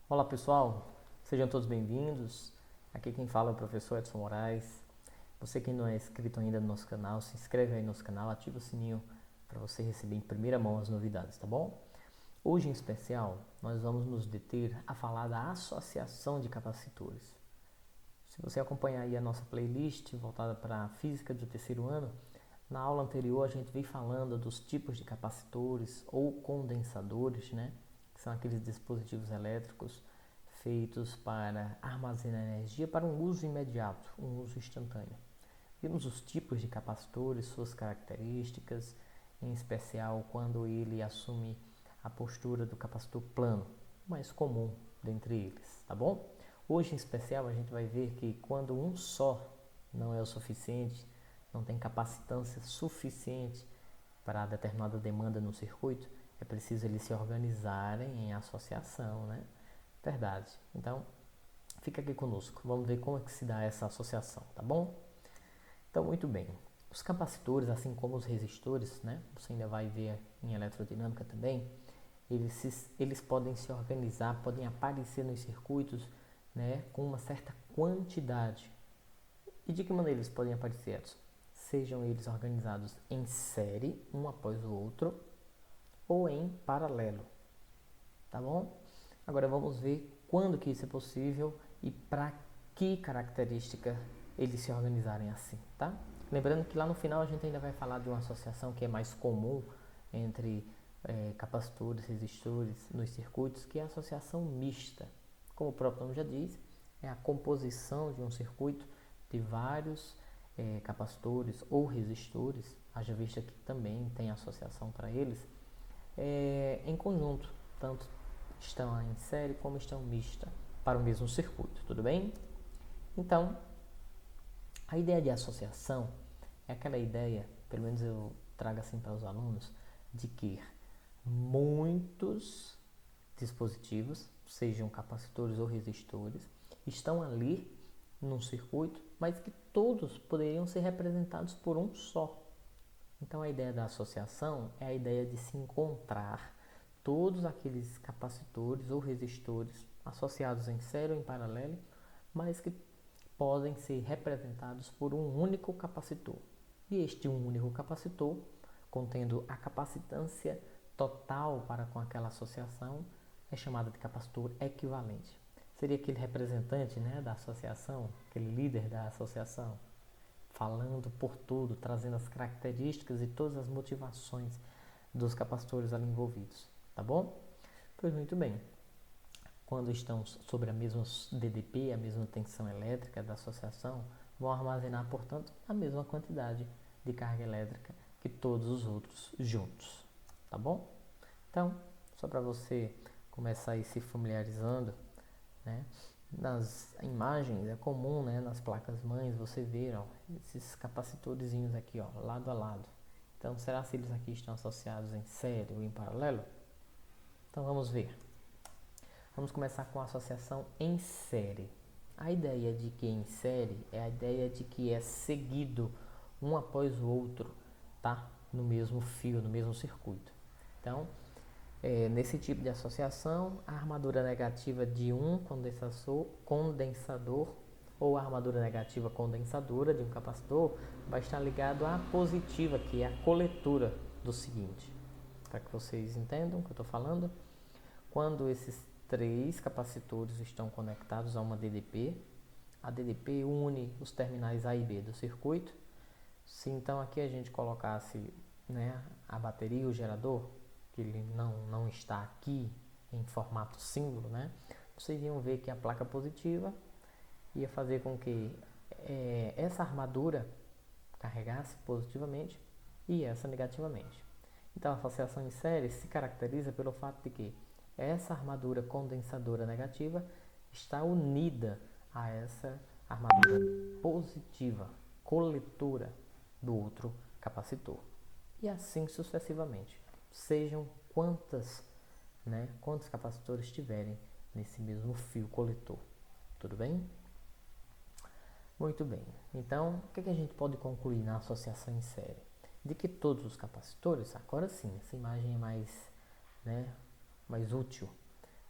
Olá pessoal, sejam todos bem-vindos. Aqui quem fala é o professor Edson Moraes. Você que não é inscrito ainda no nosso canal, se inscreve aí no nosso canal, ativa o sininho para você receber em primeira mão as novidades, tá bom? Hoje em especial, nós vamos nos deter a falar da associação de capacitores. Se você acompanhar aí a nossa playlist voltada para a física do terceiro ano, na aula anterior a gente veio falando dos tipos de capacitores ou condensadores, né? Que são aqueles dispositivos elétricos feitos para armazenar energia para um uso imediato, um uso instantâneo. Vimos os tipos de capacitores, suas características, em especial quando ele assume a postura do capacitor plano, mais comum dentre eles, tá bom? Hoje em especial a gente vai ver que quando um só não é o suficiente, não tem capacitância suficiente para determinada demanda no circuito, é preciso eles se organizarem em associação, né? Verdade. Então, fica aqui conosco. Vamos ver como é que se dá essa associação, tá bom? Então, muito bem. Os capacitores, assim como os resistores, né? Você ainda vai ver em eletrodinâmica também, eles podem se organizar, podem aparecer nos circuitos, né? Com uma certa quantidade. E de que maneira eles podem aparecer, Edson? Sejam eles organizados em série, um após o outro, ou em paralelo, tá bom? Agora vamos ver quando que isso é possível e para que característica eles se organizarem assim, tá? Lembrando que lá no final a gente ainda vai falar de uma associação que é mais comum entre capacitores, resistores nos circuitos, que é a associação mista. Como o próprio nome já diz, é a composição de um circuito de vários capacitores ou resistores, haja vista que também tem associação para eles, em conjunto, tanto estão em série como estão mista para o mesmo circuito, tudo bem? Então, a ideia de associação é aquela ideia, pelo menos eu trago assim para os alunos, de que muitos dispositivos, sejam capacitores ou resistores, estão ali num circuito, mas que todos poderiam ser representados por um só. Então a ideia da associação é a ideia de se encontrar todos aqueles capacitores ou resistores associados em série ou em paralelo, mas que podem ser representados por um único capacitor. E este único capacitor, contendo a capacitância total para com aquela associação, é chamado de capacitor equivalente. Seria aquele representante, né, da associação, aquele líder da associação, falando por tudo, trazendo as características e todas as motivações dos capacitores ali envolvidos, tá bom? Pois muito bem. Quando estão sobre a mesma DDP, a mesma tensão elétrica da associação, vão armazenar, portanto, a mesma quantidade de carga elétrica que todos os outros juntos, tá bom? Então, só para você começar a ir se familiarizando, né? Nas imagens é comum, né, nas placas mães você ver, ó, esses capacitorzinhos aqui, ó, lado a lado. Então, será se eles aqui estão associados em série ou em paralelo? Então, vamos ver. Vamos começar com a associação em série. A ideia de que em série é a ideia de que é seguido um após o outro, tá? No mesmo fio, no mesmo circuito. Então, nesse tipo de associação, a armadura negativa de um condensador ou a armadura negativa condensadora de um capacitor vai estar ligado à positiva, que é a coletora do seguinte. Para que vocês entendam o que eu estou falando, quando esses três capacitores estão conectados a uma DDP, a DDP une os terminais A e B do circuito. Se então aqui a gente colocasse, né, a bateria e o gerador, que ele não está aqui em formato símbolo, né, vocês iam ver que a placa positiva ia fazer com que essa armadura carregasse positivamente e essa negativamente. Então a associação em série se caracteriza pelo fato de que essa armadura condensadora negativa está unida a essa armadura positiva, coletora do outro capacitor. E assim sucessivamente. Sejam quantos capacitores tiverem nesse mesmo fio coletor. Tudo bem? Muito bem. Então, o que a gente pode concluir na associação em série? De que todos os capacitores, agora sim, essa imagem é mais útil.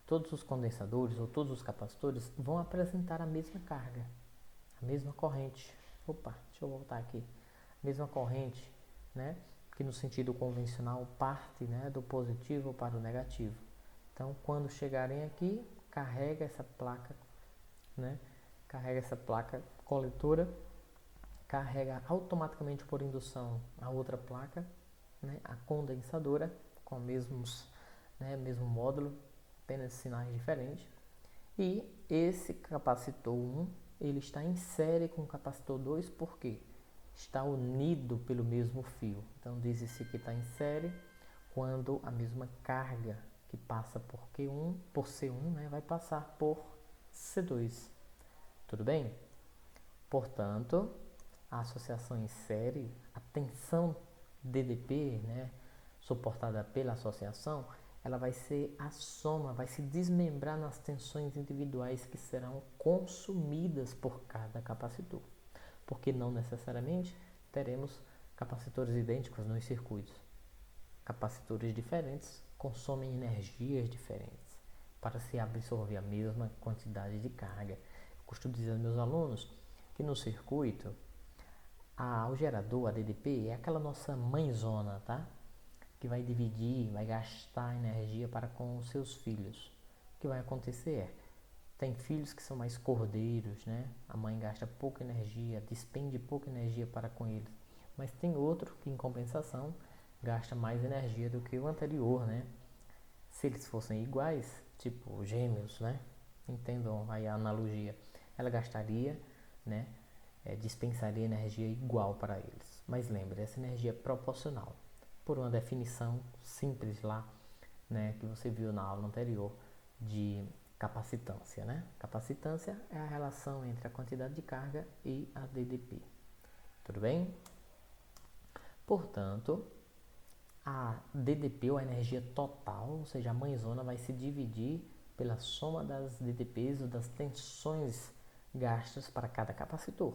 todos os condensadores ou todos os capacitores vão apresentar a mesma carga, a mesma corrente. Opa, deixa eu voltar aqui. Mesma corrente, né? Que no sentido convencional parte, né, do positivo para o negativo. Então, quando chegarem aqui, carrega essa placa, né? Carrega essa placa coletora, carrega automaticamente por indução a outra placa, né? A condensadora, com mesmos, né, mesmo módulo, apenas sinais diferentes. E esse capacitor 1, ele está em série com o capacitor 2, por quê? Está unido pelo mesmo fio. Então diz-se que está em série quando a mesma carga que passa por Q1, por C1, né, vai passar por C2. Tudo bem? Portanto, a associação em série, a tensão DDP, né, suportada pela associação, ela vai ser a soma, vai se desmembrar nas tensões individuais que serão consumidas por cada capacitor. Porque não necessariamente teremos capacitores idênticos nos circuitos. Capacitores diferentes consomem energias diferentes para se absorver a mesma quantidade de carga. Eu costumo dizer aos meus alunos que no circuito, o gerador, a DDP, é aquela nossa mãezona, tá? Que vai dividir, vai gastar energia para com os seus filhos. O que vai acontecer é, tem filhos que são mais cordeiros, né? A mãe gasta pouca energia, despende pouca energia para com eles. Mas tem outro que, em compensação, gasta mais energia do que o anterior, né? Se eles fossem iguais, tipo gêmeos, né? Entendam aí a analogia. Ela gastaria, né? Dispensaria energia igual para eles. Mas lembre, essa energia é proporcional. Por uma definição simples lá, né? Que você viu na aula anterior de capacitância, né? Capacitância é a relação entre a quantidade de carga e a DDP. Tudo bem? Portanto, a DDP, ou a energia total, ou seja, a mãezona, vai se dividir pela soma das DDPs ou das tensões gastas para cada capacitor.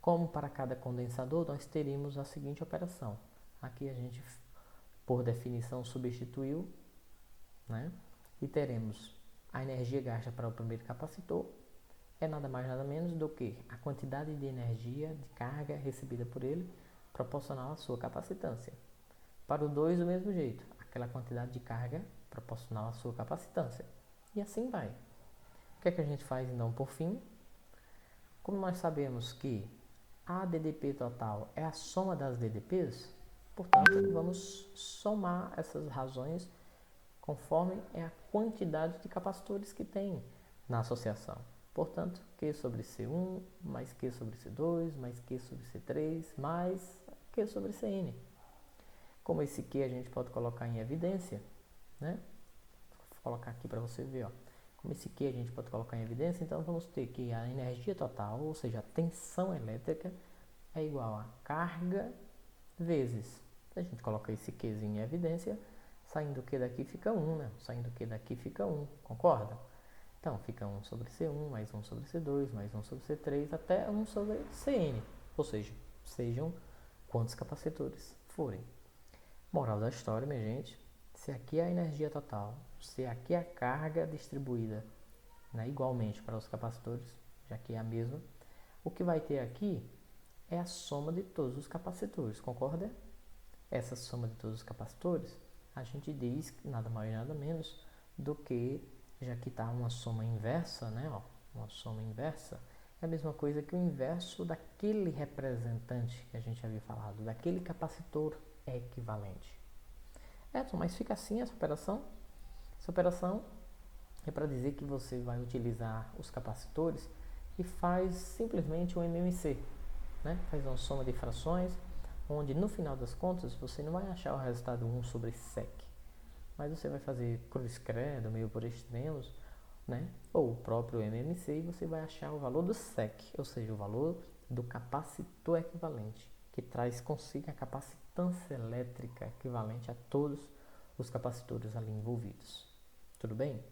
Como para cada condensador, nós teríamos a seguinte operação. Aqui a gente, por definição, substituiu, né? E teremos a energia gasta para o primeiro capacitor é nada mais nada menos do que a quantidade de energia, de carga recebida por ele, proporcional à sua capacitância. Para o 2, do mesmo jeito, aquela quantidade de carga proporcional à sua capacitância. E assim vai. O que é que a gente faz então por fim? Como nós sabemos que a DDP total é a soma das DDPs, portanto, vamos somar essas razões conforme é a quantidade de capacitores que tem na associação. Portanto, Q sobre C1 mais Q sobre C2 mais Q sobre C3 mais Q sobre Cn. Como esse Q a gente pode colocar em evidência, né? Vou colocar aqui para você ver, ó. Como esse Q a gente pode colocar em evidência, então vamos ter que a energia total, ou seja, a tensão elétrica, é igual a carga vezes. A gente coloca esse Qzinho em evidência, saindo o Q daqui fica 1, né? Saindo o Q daqui fica 1, concorda? Então, fica 1 sobre C1, mais 1 sobre C2, mais 1 sobre C3, até 1 sobre Cn. Ou seja, sejam quantos capacitores forem. Moral da história, minha gente, se aqui é a energia total, se aqui é a carga distribuída, né, igualmente para os capacitores, já que é a mesma, o que vai ter aqui é a soma de todos os capacitores, concorda? Essa soma de todos os capacitores, a gente diz que nada mais nada menos do que, já que está uma soma inversa, né, ó, uma soma inversa, é a mesma coisa que o inverso daquele representante que a gente havia falado, daquele capacitor equivalente. Mas fica assim essa operação. Essa operação é para dizer que você vai utilizar os capacitores e faz simplesmente um MMC, né? Faz uma soma de frações, onde no final das contas você não vai achar o resultado 1 sobre sec, mas você vai fazer cruz credo, meio por extremos, né? Ou o próprio MMC, e você vai achar o valor do sec, ou seja, o valor do capacitor equivalente, que traz consigo a capacitância elétrica equivalente a todos os capacitores ali envolvidos. Tudo bem?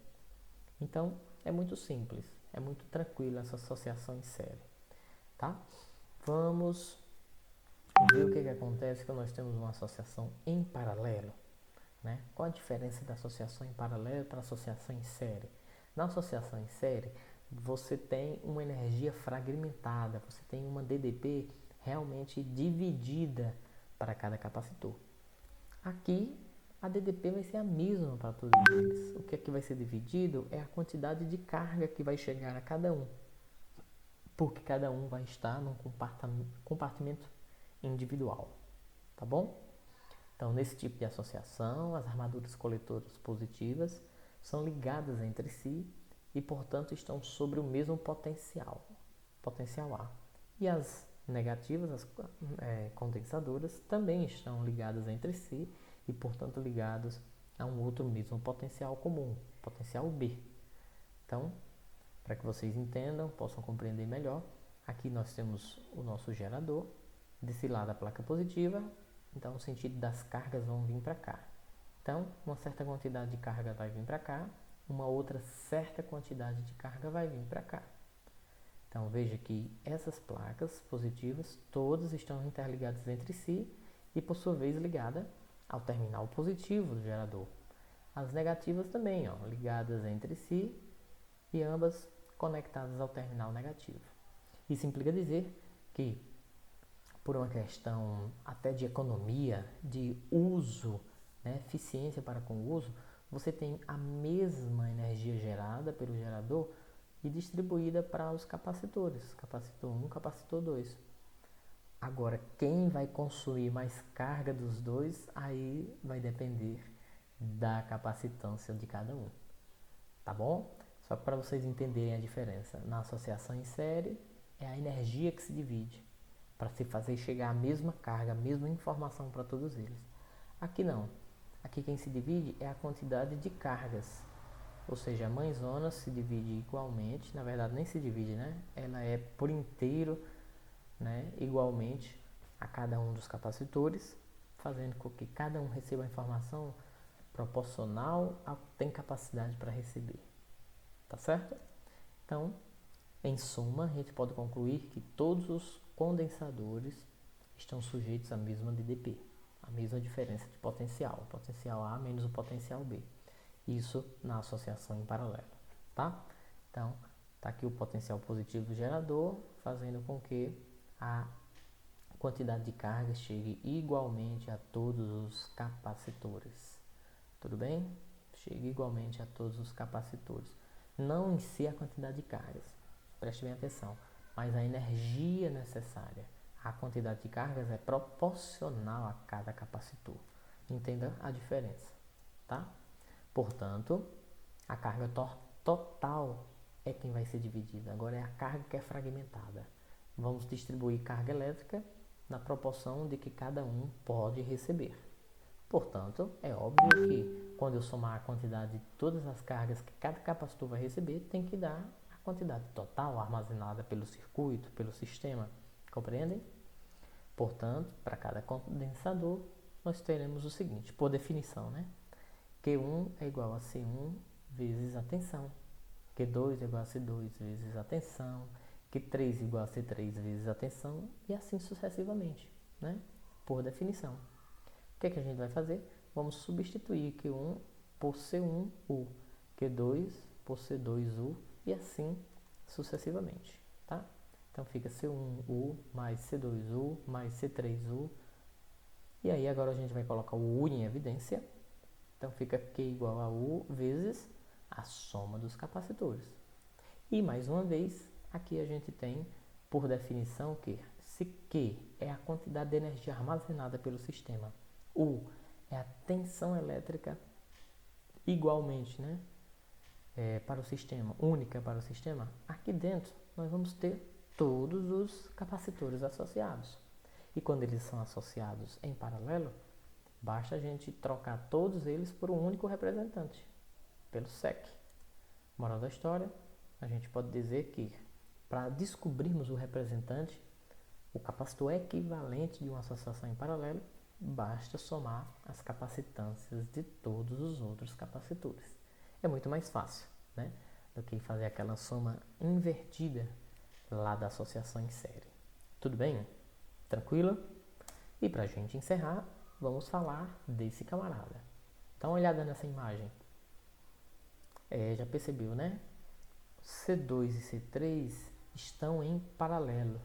Então, é muito simples, é muito tranquilo essa associação em série, tá? Vamos ver o que acontece quando nós temos uma associação em paralelo. né? Qual a diferença da associação em paralelo para a associação em série? Na associação em série, você tem uma energia fragmentada, você tem uma DDP realmente dividida para cada capacitor. Aqui, a DDP vai ser a mesma para todos eles. O que é que vai ser dividido é a quantidade de carga que vai chegar a cada um, porque cada um vai estar num compartimento individual, tá bom? Então, nesse tipo de associação, as armaduras coletoras positivas são ligadas entre si e, portanto, estão sobre o mesmo potencial A. E as negativas, as condensadoras, também estão ligadas entre si e, portanto, ligadas a um outro mesmo potencial comum, potencial B. Então, para que vocês entendam, possam compreender melhor, aqui nós temos o nosso gerador, desse lado a placa positiva, então o sentido das cargas vão vir para cá. Então, uma certa quantidade de carga vai vir para cá, uma outra certa quantidade de carga vai vir para cá. Então, veja que essas placas positivas, todas estão interligadas entre si e, por sua vez, ligada ao terminal positivo do gerador. As negativas também, ó, ligadas entre si e ambas conectadas ao terminal negativo. Isso implica dizer que, por uma questão até de economia, de uso, né, eficiência para com o uso, você tem a mesma energia gerada pelo gerador e distribuída para os capacitores, capacitor 1, capacitor 2. Agora, quem vai consumir mais carga dos dois, aí vai depender da capacitância de cada um, tá bom? Só para vocês entenderem a diferença, na associação em série é a energia que se divide para se fazer chegar a mesma carga, a mesma informação para todos eles. Aqui não, aqui quem se divide é a quantidade de cargas, ou seja, a mãezona se divide igualmente, na verdade nem se divide, né? Ela é por inteiro, né, igualmente a cada um dos capacitores, fazendo com que cada um receba a informação proporcional ao que tem capacidade para receber. Tá certo? Então, em suma, a gente pode concluir que todos os condensadores estão sujeitos à mesma DDP, a mesma diferença de potencial, o potencial A menos o potencial B. Isso na associação em paralelo, tá? Então, tá aqui o potencial positivo do gerador, fazendo com que a quantidade de carga chegue igualmente a todos os capacitores. Tudo bem? Chega igualmente a todos os capacitores. Não em si a quantidade de cargas, preste bem atenção, mas a energia necessária. A quantidade de cargas é proporcional a cada capacitor. Entenda a diferença, tá? Portanto, a carga total é quem vai ser dividida. Agora é a carga que é fragmentada. Vamos distribuir carga elétrica na proporção de que cada um pode receber. Portanto, é óbvio que quando eu somar a quantidade de todas as cargas que cada capacitor vai receber, tem que dar a quantidade total armazenada pelo circuito, pelo sistema. Compreendem? Portanto, para cada condensador, nós teremos o seguinte, por definição, né? Q1 é igual a C1 vezes a tensão. Q2 é igual a C2 vezes a tensão. Q3 é igual a C3 vezes a tensão. E assim sucessivamente, né? Por definição. O que é que a gente vai fazer? Vamos substituir Q1 por C1U, Q2 por C2U e assim sucessivamente, tá? Então fica C1U mais C2U mais C3U. E aí agora a gente vai colocar o U em evidência. Então fica Q igual a U vezes a soma dos capacitores. E mais uma vez, aqui a gente tem, por definição, que se Q é a quantidade de energia armazenada pelo sistema, U é a tensão elétrica igualmente, né, para o sistema, única para o sistema, aqui dentro nós vamos ter todos os capacitores associados. E quando eles são associados em paralelo, basta a gente trocar todos eles por um único representante, pelo SEC. Moral da história, a gente pode dizer que para descobrirmos o representante, o capacitor equivalente de uma associação em paralelo, basta somar as capacitâncias de todos os outros capacitores. É muito mais fácil, né, do que fazer aquela soma invertida lá da associação em série. Tudo bem? Tranquilo? E para a gente encerrar, vamos falar desse camarada, Dá uma olhada nessa imagem. Já percebeu, né? C2 e C3 estão em paralelo.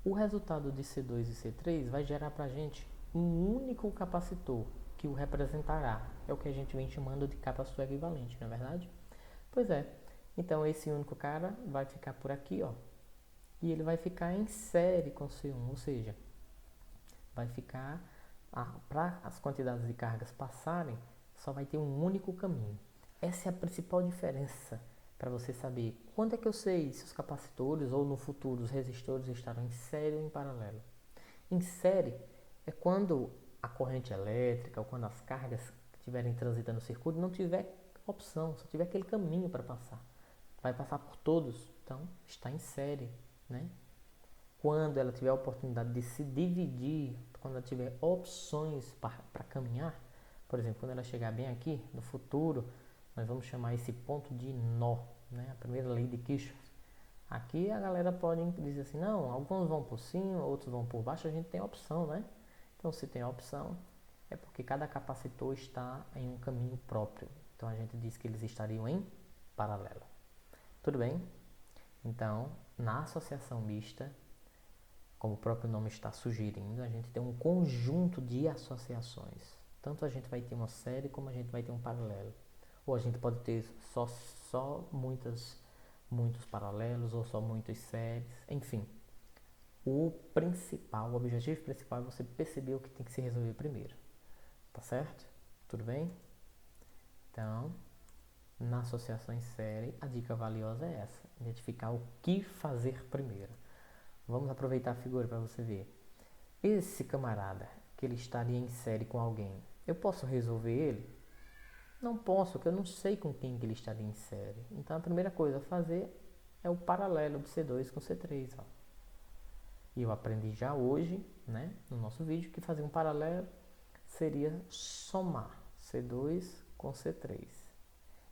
O resultado de C2 e C3 vai gerar para a gente um único capacitor que o representará. É o que a gente vem chamando de capacitor equivalente, não é verdade? Pois é. Então esse único cara vai ficar por aqui, ó. E ele vai ficar em série com C1, ou seja, vai ficar, para as quantidades de cargas passarem, só vai ter um único caminho. Essa é a principal diferença para você saber quando é que eu sei se os capacitores ou no futuro os resistores estarão em série ou em paralelo. Em série é quando a corrente elétrica ou quando as cargas que estiverem transitando no circuito não tiver opção, só tiver aquele caminho para passar. Vai passar por todos, então está em série, né? Quando ela tiver a oportunidade de se dividir, quando ela tiver opções para caminhar, por exemplo, quando ela chegar bem aqui, no futuro, nós vamos chamar esse ponto de nó, né? A primeira lei de Kirchhoff. Aqui a galera pode dizer assim, não, alguns vão por cima, outros vão por baixo, a gente tem opção, né? Então se tem a opção, é porque cada capacitor está em um caminho próprio. Então a gente diz que eles estariam em paralelo. Tudo bem? Então, na associação mista, como o próprio nome está sugerindo, a gente tem um conjunto de associações. Tanto a gente vai ter uma série como a gente vai ter um paralelo. Ou a gente pode ter só muitos paralelos ou só muitas séries. Enfim, o objetivo principal é você perceber o que tem que se resolver primeiro. Tá certo? Tudo bem? Então, na associação em série, a dica valiosa é essa. Identificar o que fazer primeiro. Vamos aproveitar a figura para você ver. Esse camarada, que ele estaria em série com alguém, eu posso resolver ele? Não posso, porque eu não sei com quem que ele estaria em série. Então a primeira coisa a fazer é o paralelo de C2 com C3. Ó. E eu aprendi já hoje, né, no nosso vídeo, que fazer um paralelo seria somar C2 com C3.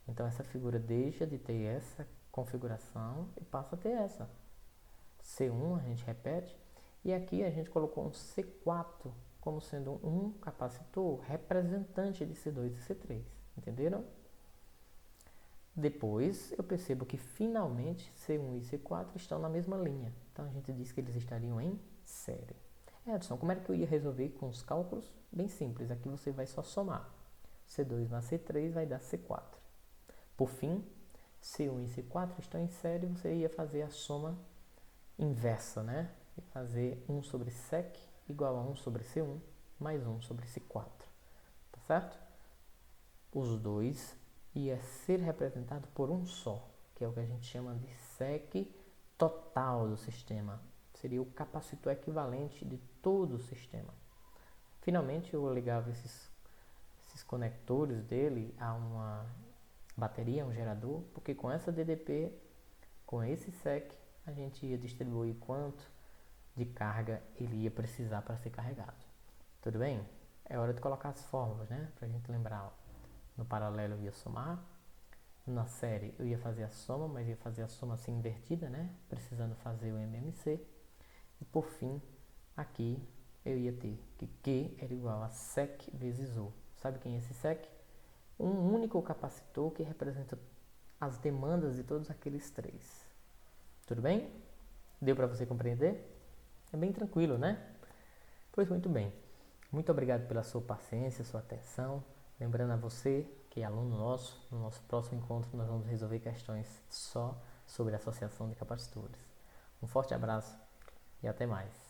Então essa figura deixa de ter essa configuração e passa a ter essa. C1 a gente repete, e aqui a gente colocou um C4 como sendo um capacitor representante de C2 e C3, entenderam? Depois eu percebo que finalmente C1 e C4 estão na mesma linha, então a gente diz que eles estariam em série. Edson, como era que eu ia resolver com os cálculos? Bem simples, aqui você vai só somar. C2 mais C3 vai dar C4. Por fim, C1 e C4 estão em série, você ia fazer a soma inversa, né? E fazer 1 sobre sec igual a 1 sobre C1 mais 1 sobre C4. Tá certo? Os dois ia ser representado por um só, que é o que a gente chama de sec total do sistema. Seria o capacitor equivalente de todo o sistema. Finalmente eu ligava esses conectores dele a uma bateria, um gerador, porque com essa DDP, com esse sec, a gente ia distribuir quanto de carga ele ia precisar para ser carregado. Tudo bem? É hora de colocar as fórmulas, né? Para a gente lembrar. No paralelo eu ia somar. Na série eu ia fazer a soma, mas ia fazer a soma assim invertida, né? Precisando fazer o MMC. E por fim, aqui eu ia ter que Q era igual a sec vezes O. Sabe quem é esse sec? Um único capacitor que representa as demandas de todos aqueles três. Tudo bem? Deu para você compreender? É bem tranquilo, né? Pois muito bem. Muito obrigado pela sua paciência, sua atenção. Lembrando a você que é aluno nosso, no nosso próximo encontro nós vamos resolver questões só sobre a associação de capacitores. Um forte abraço e até mais.